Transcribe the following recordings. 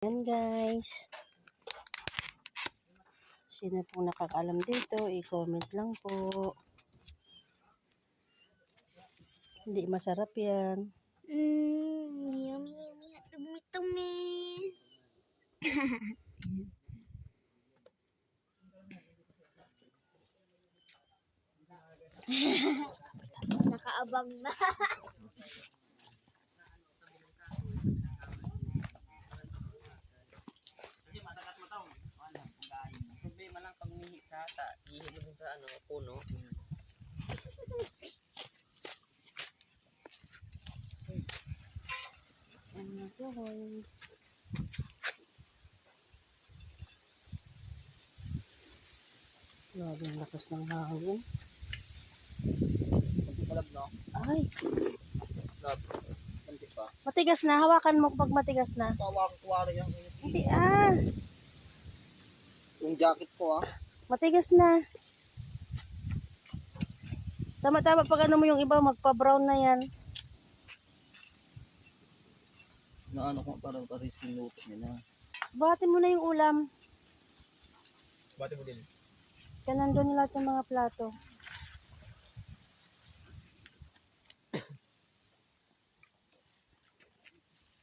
Yan guys. Sino pong nakakaalam dito, i-comment lang po. Hindi masarap yan. Yummy, yummy, tumi-tumi. Nakaabang na. Problema lang pag umihi ka, ihilod sa puno. Ano po guys. Grabe ang lakas ng hangin. Malab, no? Ay, Lab. Hindi pa. matigas na. Hawakan mo pag matigas na. Pawak-tuwari yung Hindi yung jacket ko matigas na. Tama-tama pag ano mo yung iba, magpa-brown na yan. Na ano ko parang sinuto nila. Buhatin mo na yung ulam. Bati mo din. Kaya nandun lahat yung mga plato.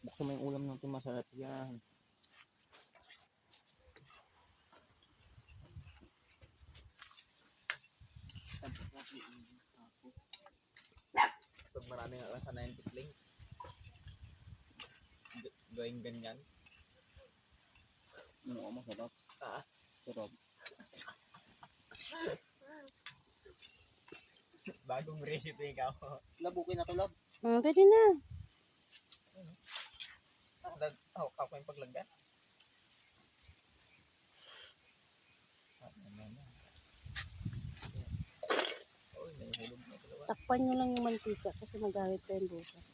Buksan mo yung ulam ng masarap yan. Pag marami nga sa 90 plate. Gawing ganyan. Oo, masarap. Sarap. Bagong recipe ikaw. Labukin na to, lab. Pwede na. Ako yung paglagyan. Takpan nyo lang yung mantika kasi magawit pa yung bukas.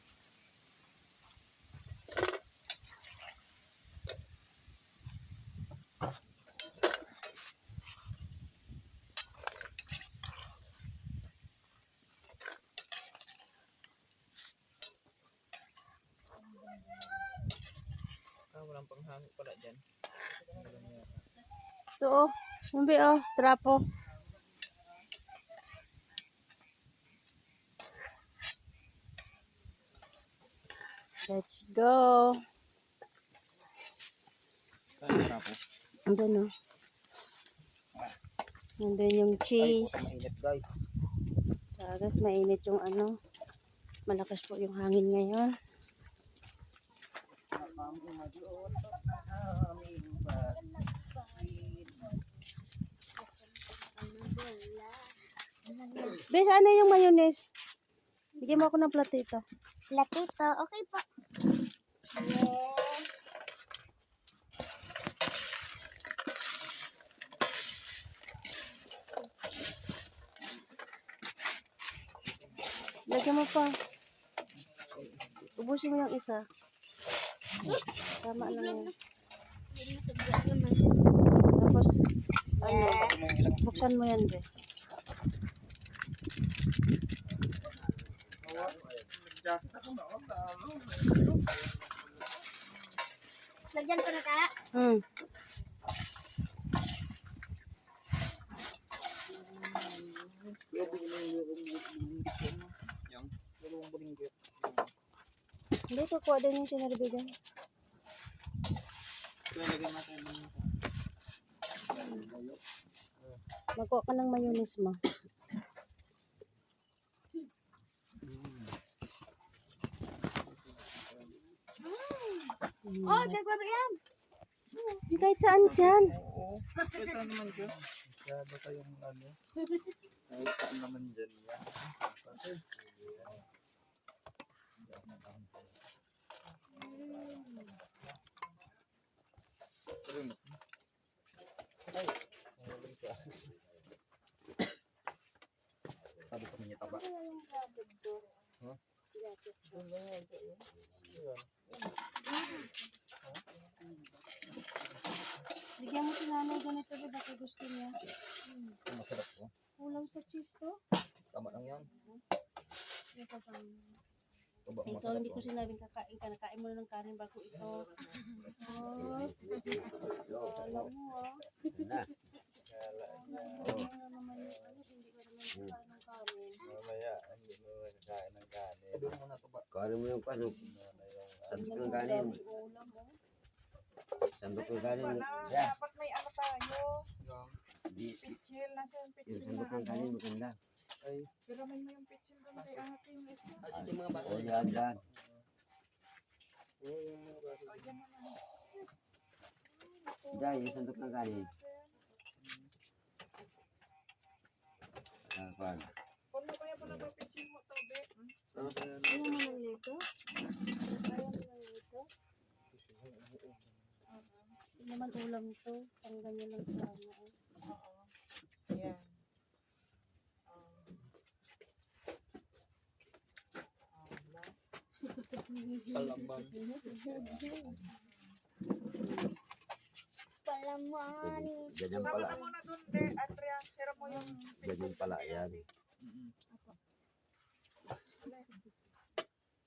Walang panghangin pala dyan. Ito Hindi trapo. Let's go. Andun Andun yung cheese. Mainit guys. Tapos mainit yung malakas po yung hangin ngayon. Bes, ano yung mayonnaise? Bigyan mo ako ng platito. Platito, okay po. Yeah. Lagyan mo pa. Ubusin mo yung isa. Tama lang yan. Tapos, buksan mo yan, be. Lagyan ko na ka? Hindi, kukuha din yung sinarbigan. Magkuha ka ng mayonnaise mo. Oh, gagawin yan. Kahit saan dyan. Oo. Kahit saan naman dyan. Masyado kayong kahit saan naman dyan yan. Sabi ko niya taba. Bigyan mo si nanay ganito ba baka gusto niya. Masarap po. Kulang sa cheese to. Tama lang yan. Nasasama. Ikaw, hindi ko sinabing kakain ka. Nakain mo na ng kanin bago ito. Oh, alam mo ah. Ano naman yung ano, hindi ka naman kakain ng kanin. Mamaya, hindi mo kakain ng kanin. Kuhanin mo yung paano. Sandok ng kanin. Ulam mo. Sandok ng kanin. Wala, Yeah. dapat may ano tayo. Di, Pitchil, nasa yung yung pitchil sandok na ng kanin ano. maganda. Hiramin mo yung pitchil doon kay ate yung isa. O yan, yan. O, yan naman. Diyan, yung sandok ng kanin. Kuhan. Kung mo kaya pala ba pitchil mo to, be? Ano naman nito? Ayaw naman nito? Hindi naman ulam to. Pang ganyan lang sa ano. Oo. Yan. Palambang. Palaman. Ganyan Sama pala. ka muna doon, be. Andrea, hiram mo yung pitchil. Ganyan pala kay yan. ate.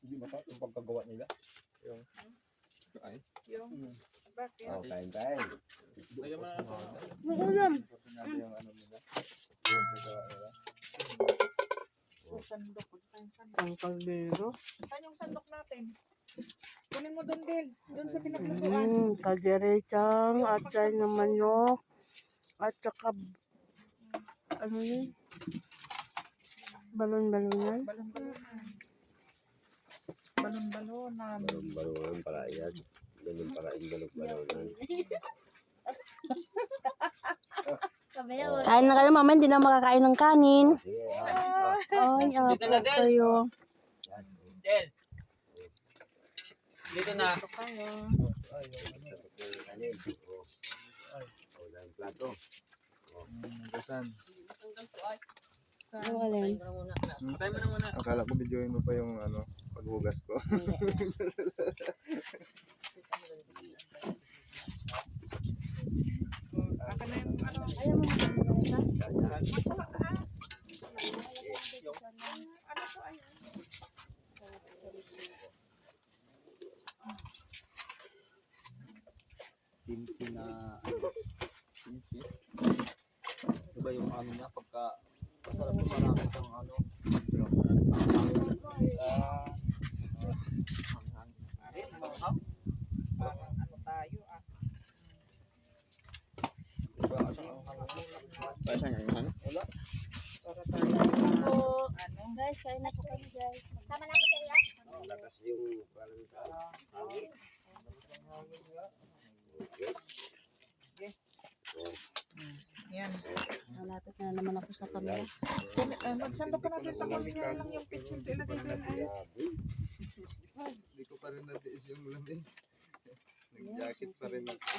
Hindi ba ito yung pagkagawa nila? Yung kain? Yung, bakit? O, kain tayo. Ayaw mo na ako. May ulam! Sinabi yung ano nila. Yung pagkagawa nila. Yung sandok. Yung sandok. Ang kaldero. Saan yung sandok natin? Kunin mo doon, Bel. Doon sa pinaglutuan. Kalderechang at tayo ng manok. At saka, ano yun? Balon-balonan. Balon-balonan. Balon-balonan. Balong-balongan pala yan. Ganyan pala yung balong-balongan. Sabayaw. Kain na kayo, mama. Hindi na makakain ng kanin. Sige, ah. Ay, apat kayo. Del! Dito na. Sandok ng kanin. O, o, dahil plato. Gasan. Ano alin? Patay mo na muna. Akala ko videoin mo pa yung ano, paghugas ko. Aka na yung ano. Ayaw mo makakain ka? Magsama ka. Ano to, ayan. Timpi na timpi. Ito ba yung ano niya pagka masarap yung marami itong ano. Parang ano tayo, ah. Pwede niya yung ano? Wala. Para tayo, Po. ano. Guys, kain na po kami, guys. Sama na ako sa'yo. Lakas yung parang hangin. Yan. Malapit na naman ako sa camera. Magsandok ka na dito. Kunin lang yung pitchil. Ito ilagay doon, ay. Hindi ko pa rin natiis yung lamig. Nag-jacket pa rin ako.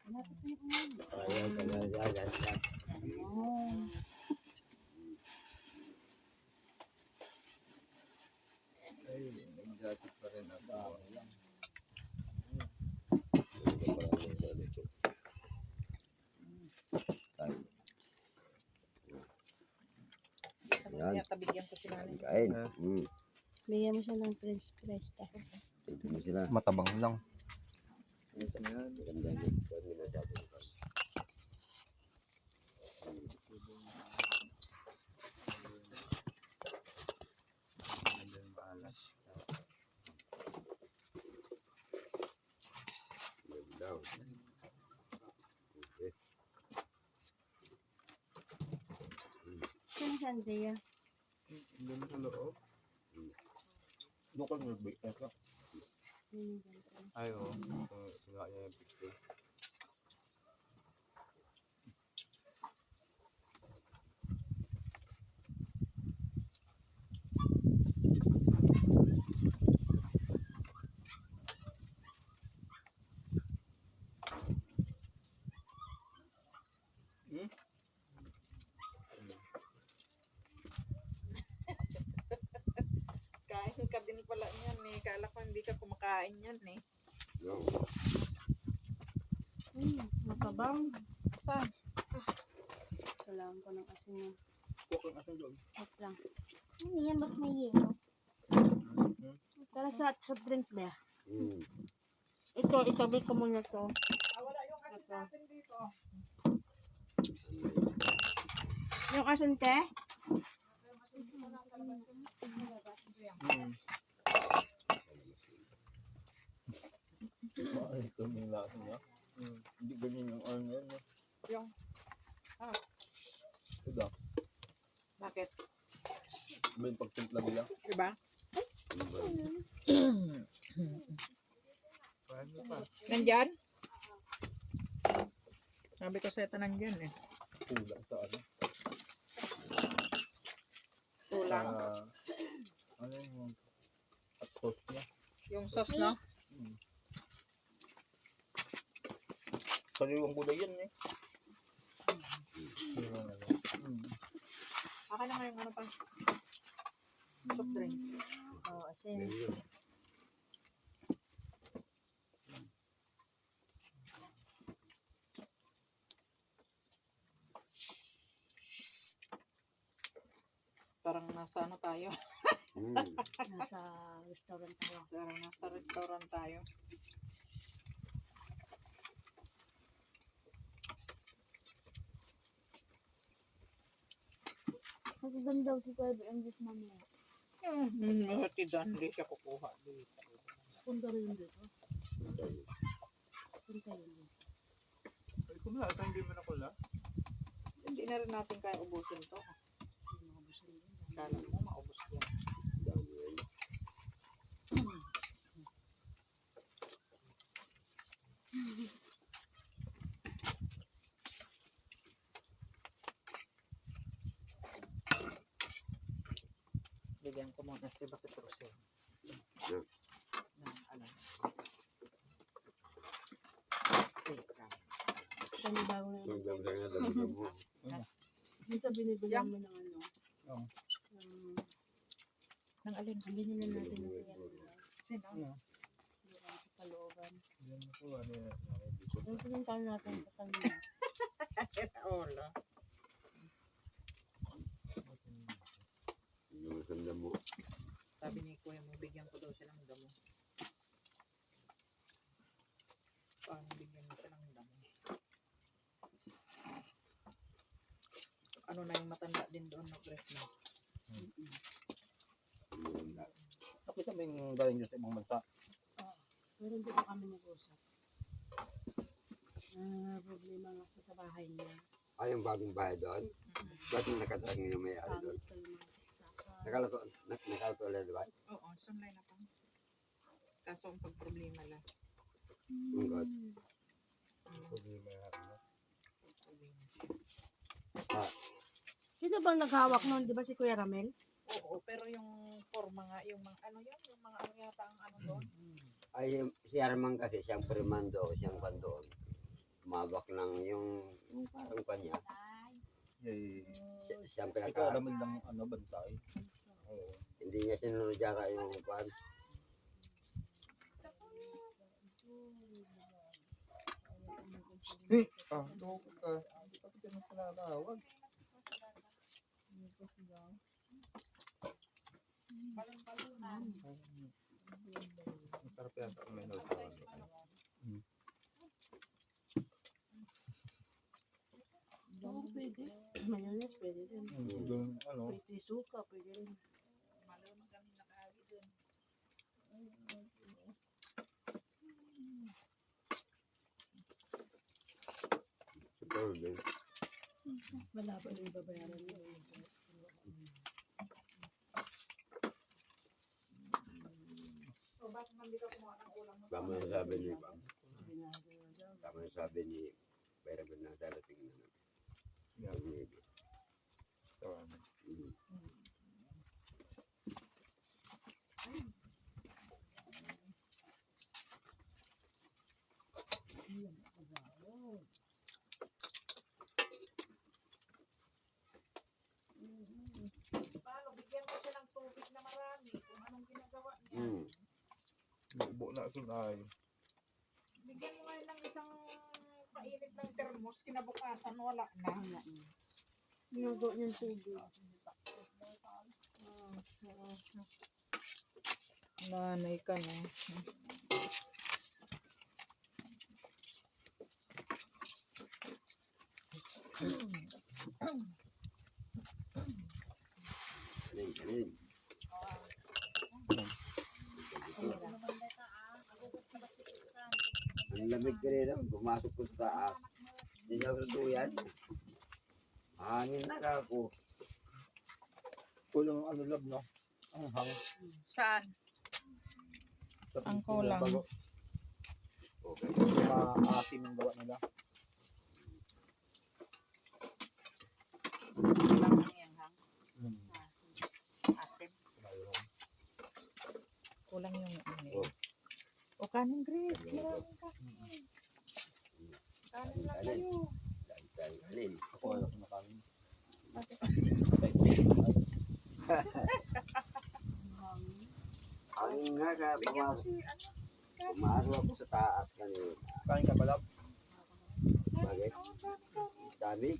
Ayan, ganyan, yan. Oh. Ay, nag-jacket pa rin ako. Yan. Tabigyan ko sila ng Kain. Bigyan mo siya ng french fries. Ito mo sila. Matabang lang. Maganda yun. Huwag mo masyadong kain. Daw. Okay. Sino si Andrea? Doon sa loob. Doon ka nag-bake ka. Ay, oo. Ito nga yung picture. Kain ka din pala yan eh. Kala ko hindi ka kumakain yan eh. No. Matabang. Saan? Kailangan ko ng asin mo. Kukang asan doon. Hot lang. Ano yan? Ba't may yelo? Para sa soft drinks ba? Hmm. Ito, itabi ko muna to. Wala yung asin natin dito. Yung asin te? Ay, ito yung lasa niya. Hindi ganyan yung ano yan. No? Yung, Diba? bakit? Iba yung pagtimpla nila. Diba? Ano ba? Paano pa? Nandyan? Sabi ko sa'yo, nandyan eh. Kulang sa ano? Tulang. Ano yung at toast niya? Yung sauce, no? Sariwang gulay yan eh. Sariwang ano. Akin na ngayong ano pa. Soft drink. Oo, asin. Ganyan. Parang nasa ano tayo. Hmm. Nasa restaurant tayo. Parang nasa restaurant tayo. Magaganda daw si Kuya ang Diyos mamaya. Hatidan, hindi siya kukuha dito. Punta rin dito. Punta rin dito. Ay, kumala, hindi mo na kula. Hindi na rin natin kaya ubusin to. Kala mo maubos yan. Dami yan. Bigyan ko muna si Bakit Rosel. Yeah. Ano? Teka. Kami bago na yun. Magdam sa nga, dami mo. Dito binibilang mo ng ano. Oo. Nang alin? Ang binili natin ng yan. Sino? Yung sa kalooban. Yan po, ano yan. Yung pinuntahan natin sa kanila. Ola. Yung sanda mo. Sabi ni Kuya mo, bigyan ko daw siya ng damo. Paano bigyan mo siya ng damo? Ano na yung matanda din doon na press na? Nakita mo yung galing dyan sa ibang bansa. Pero hindi pa kami nag-usap. Problema nga po sa bahay niya. Ay, yung bagong bahay doon. Ba't yung nakatang yung may-ari doon? Pangit ko yung mga saka. Nakalato ulit, diba? Oo, sunlay na pang. Kaso ang pagproblema lang. Ang God. Problema yan. No? Ah, Sino bang naghawak nun? Di ba si Kuya Ramel? Oo, pero yung forma nga, yung mga ano yan, yung mga ano yata ang ano doon. ay, si Arman kasi siyang primando, siyang pandoon. Umabak ng yung parang kanya. Yay. Siyang Ikaw pinaka, alam mo lang ano, bantay. Oo. hindi niya sinunod yata yung pan. Loko ka. Hindi ka pa pinatawag. Masarap yata ang menu sa ano. Oo, pwede. Mayonnaise, pwede rin. Doon, ano, Pwede suka, pwede rin. Siguro din. Wala pa yung babayaran niya. So, bakit hindi ka kumuha ng ulam mo? Tama yung sabi ni Tama yung sabi ni Bayraban na darating na naman. yan. Maybe. Tama. Paano, bigyan ko siya ng tubig na marami kung anong ginagawa niya. Buo na sunay. Bigyan mo ngayon ng isang painit ng termos, kinabukasan wala na. Ninugo niyang tubig. Nanay ka na. Kanin. Ang lamig ka rin, pumasok ko sa taas. Hindi niya ako natuyan. Hangin na ka ako. Kulang ano lab, no? Ang hang. Saan? Ang kulang. Okay. Maasim ang gawa nila. Kulang ang yang hang. Asim. Kulang yung ano. Oh. O kanin, Grace. Maraming kanin. Kanin lang kayo. Kanin. Ako wala ko nakain. Hangin nga ka, Bigyan mo pumasok. si ano. Pumasok ako sa taas kanina. Kain ka pala? Bakit? Dami.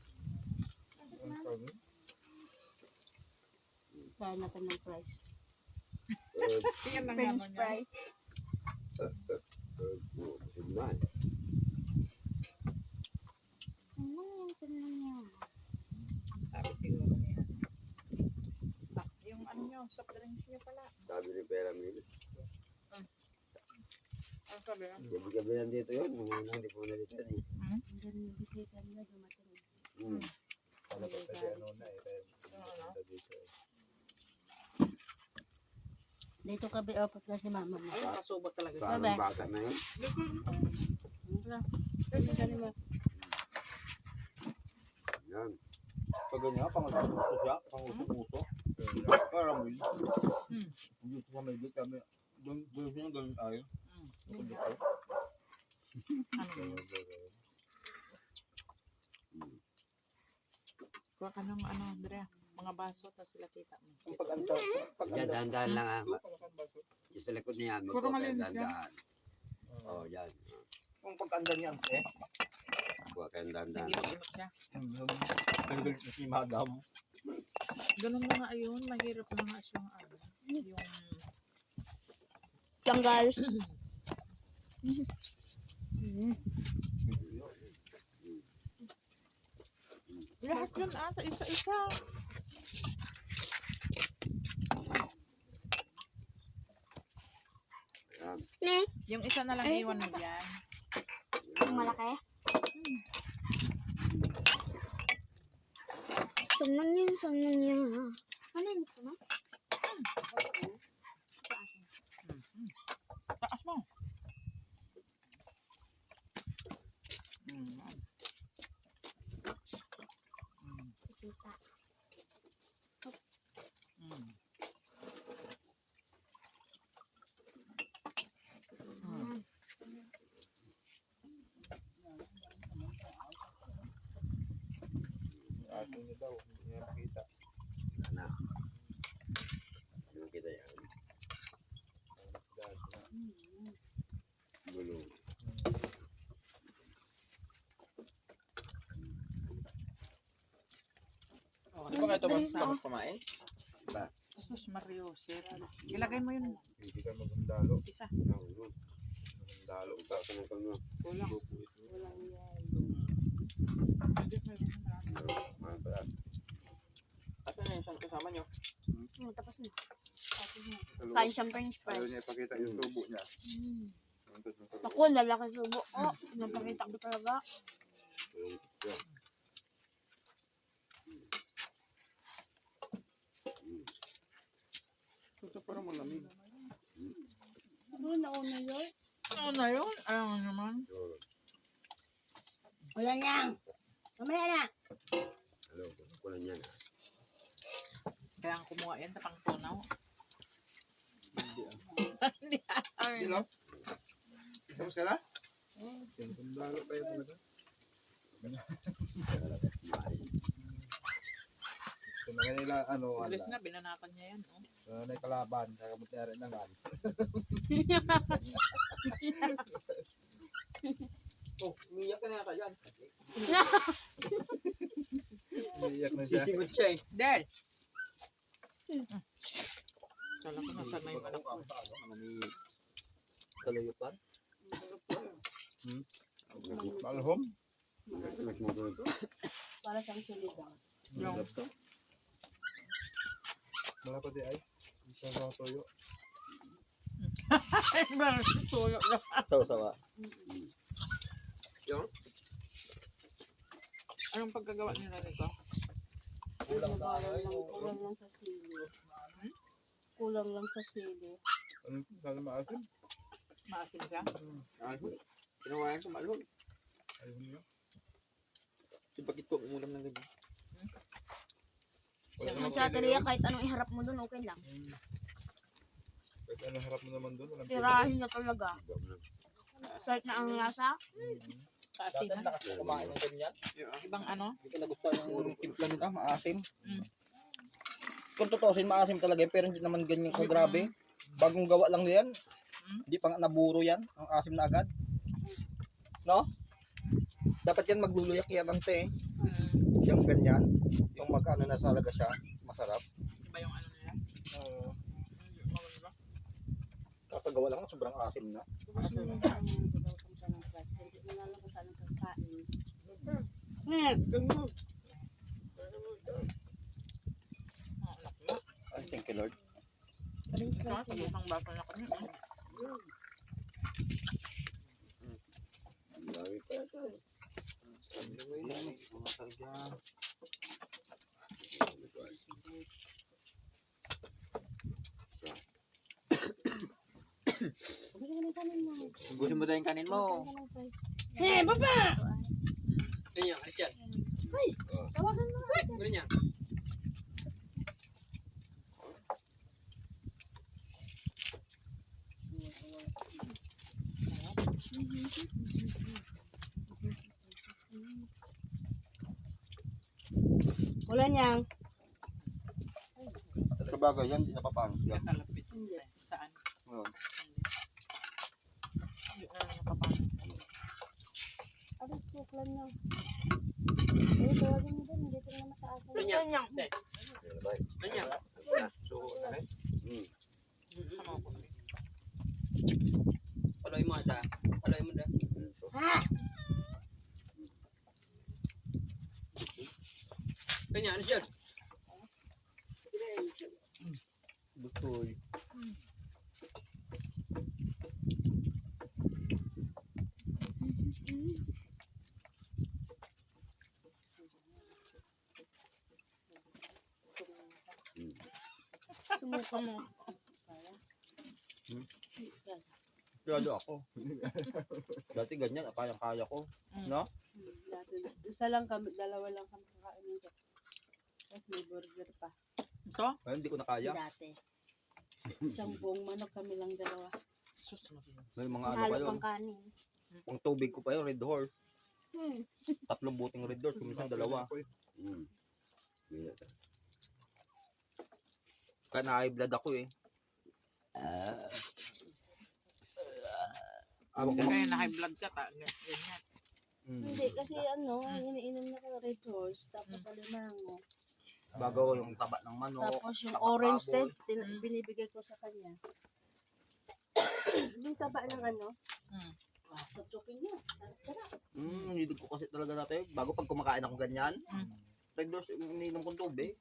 Ang sabi? Kaya natin ng price. Yan ang French ano niya. fries. Busog na. Sabi siguro niya. Ah, yung ano nyo, soft drinks niyo pala. Sabi ni Pera Mil. Ang sabi niya. Gabi-gabi nandito yun. Nung unang hindi po nalito yun. Hanggang yung bisita nila dumating. Wala pa kasi ano na eh. Kaya maganda dito eh. Dito kami opat na si mama mo. Ayun, kasubot talaga siya. Parang bata na yun. Yan. Pag ganyan, panguso siya, panguso-uso. Parang will. Dito sa may bit kami. Doon siya ganun tayo. Ano yun? Kuha ka ng ano, Andrea. Mga baso, tapos sila kita mo. Ang pag-anta. Yan, dahan-dahan lang ah. Yung sa likod niya, may Puro coca, malinis yan. dahan-dahan. Oh, yan. Kung pag-anda niyan eh. Kuha kayong dahan-dahan. Nag-imot-imot siya. Ang galit na si Madam. Ganun na nga ayun, mahirap na nga siyang ano. Yung... Lang guys. Lahat yun ata, isa-isa. Yan. Yung isa na lang Ay, iwan mo isa pa. dyan. Ang malaki. Sumnang yun, sumnang yun. Ano yung gusto mo? Taas mo. Kita. Ating niya daw. Hindi niya makita. Na. Yung kita yan. Gulong. Di ba kayo ito mas kumain? Diba? Sus, Mario, sir. Ilagay mo yun. Hindi ka magandalo. Isa. Magandalo ka. Tapos ng kanya. Kulang. Walang yan. Hindi, meron na marami. Mahal pala. Asa na yung kasama niyo? Tapos na. Sa loob. Kain siyang french Ayaw fries. niya ipakita yung tubo niya. Ako, lalaki subo. Oh, napakita ko talaga. Gulong. Yan. Ito parang malamig. Ano nauna yun? Ano na yun? Ayaw naman. Yun. Wala niyang. Mamaya na. Hello. Kulang yan. Kaya ang kumuha yan, tapang tunaw. Hindi Hindi lang. Tapos ka na? Magandalo tayo talaga. So na kanila ano, Bilis na, binanakan niya yan. Oh. na kalaban, kakamot na rin nangan. Oh, umiyak ka na yata dyan. Umiyak na siya. Sisingot siya eh. Del! Kala ko nasa na yung anak ko. Ano ni Kalayupan? Malhom? Mas magulo. Para siyang siligang. Yung Malapad di ay. Sa toyo. meron tulo na. Sawa-sawa. Anong pagkagawa nila nito? Kulang na Kulang lang sa sili. Kulang lang sa sili. Ano sana maasim? Maasim siya? Kinawayan sa malhon. Ayun niya. Bakit ko umulam ng ganyan? Sa atelier, kahit anong iharap mo dun, okay lang. Kahit ano harap mo naman doon. Walang Tirahin na talaga. Start na ang lasa. Kaasinan? Kasi kumain ng ganyan. Ibang ano? Hindi ko nagustuhan yung timpla nila, maasim. Mm. Kung tutusin, maasim talaga pero hindi naman ganyan kagrabe. Bagong gawa lang yan. Hindi pa nga naburo yan. Ang asim na agad. No? Dapat yan magluluyak yan ante. Yung ganyan. Yung magkano na talaga siya. Masarap. Iba yung ano nila? Kakagawa lang sobrang asim na. Gusto mo lang kung saan ang price. Hindi mo lang kung saan ang kakain. Ay, thank you Lord. Ito, tagusang baso na kami. Lagi pa ito. Gusto mo tayong kanin mo. Baba! Ganyan, alis yan. Tawagan mo. Ganyan. Wala niyang. Sa bagay yan, hindi napapangit yan. Kalapit. Hindi. Saan? Ngayon. Hindi na nakapangit. Alis, suklan niya. Eh, tawagin mo din. Hindi ko na mataasa. Ganyan. Ganyan. So, ano? Sama ko. Paloy mo ata. Paloy mo da. Ganyan, ano yan? Butoy. Sumuka mo. Lalo ako. Dati ganyan, kayang-kaya ko. No? Dati, isa lang kami, dalawa lang kami kakain nito. Tapos may burger pa. Ito? Ay, hindi ko na kaya. Dati. Isang buong manok kami lang dalawa. Sus, May mga ano pa Halo yun. pang kanin. Pang tubig ko pa yun, Red Horse. Hmm. 3 buting Red Horse, kuminsan 2. Kaya na-high blood ako eh. Abang ko kaya na high blood ka ta. Ganyan. Hindi, kasi ano, iniinom na ko Red Horse, tapos alimango. bago yung taba ng manok. Tapos yung taba orange baboy. tent, binibigay ko sa kanya. Yung taba ng ano, tutukin niya. Sarap. Nilid ko kasi talaga natin. Bago pag kumakain ako ganyan, Red Horse, iniinom kong tubig.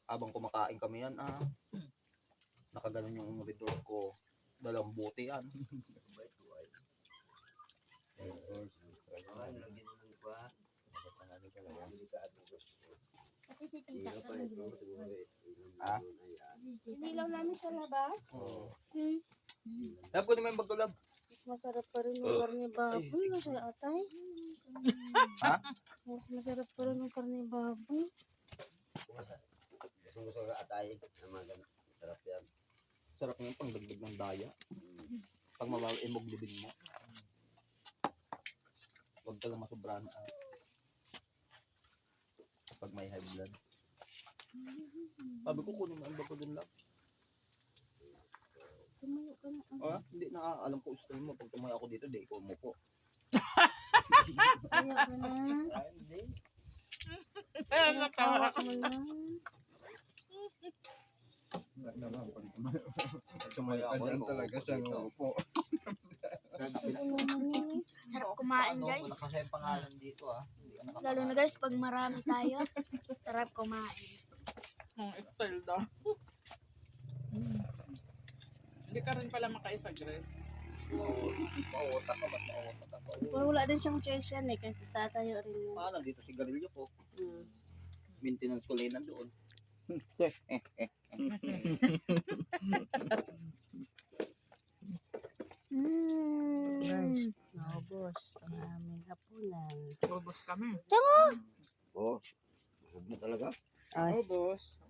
Habang kumakain kami yan, nakaganon yung Red Horse ko. 2 buti yan. Hindi lang namin sa labas. Lab ko naman yung bagulab. Masarap pa rin yung karne baboy. Masarap atay. Ha? Mas masarap pa rin yung karne baboy. Gusto ka atay. Sarap yan. Sarap nga yung pangdagdag ng daya. Pag mabawi, hemoglobin mo. Huwag ka lang masobrahan. Kapag may high blood. Sabi ko kunin mo ang bago dun lang. Tumayo ka na. Hindi na alam ko gusto mo. Pag tumayo ako dito, di ko umupo. Tumayo ka na. Hindi. Natawa Tawa mo lang. Sumaya ka dyan talaga siya upo. Sarap kumain, guys. Kasi yung pangalan dito Hindi ka Lalo na guys, pag marami tayo, sarap kumain. ng style daw. Hindi ka rin pala makaisa, Grace. Mauutak ka, mas mauutak ako. Wala din siyang choice yan eh. Kasi tatayo rin yun. Paano dito si Garillo ko? Hmm. Maintenance ko lang nandoon. Guys, naubos ang aming hapunan. Ubos kami. Oh, busog na talaga. Ay. Ubos.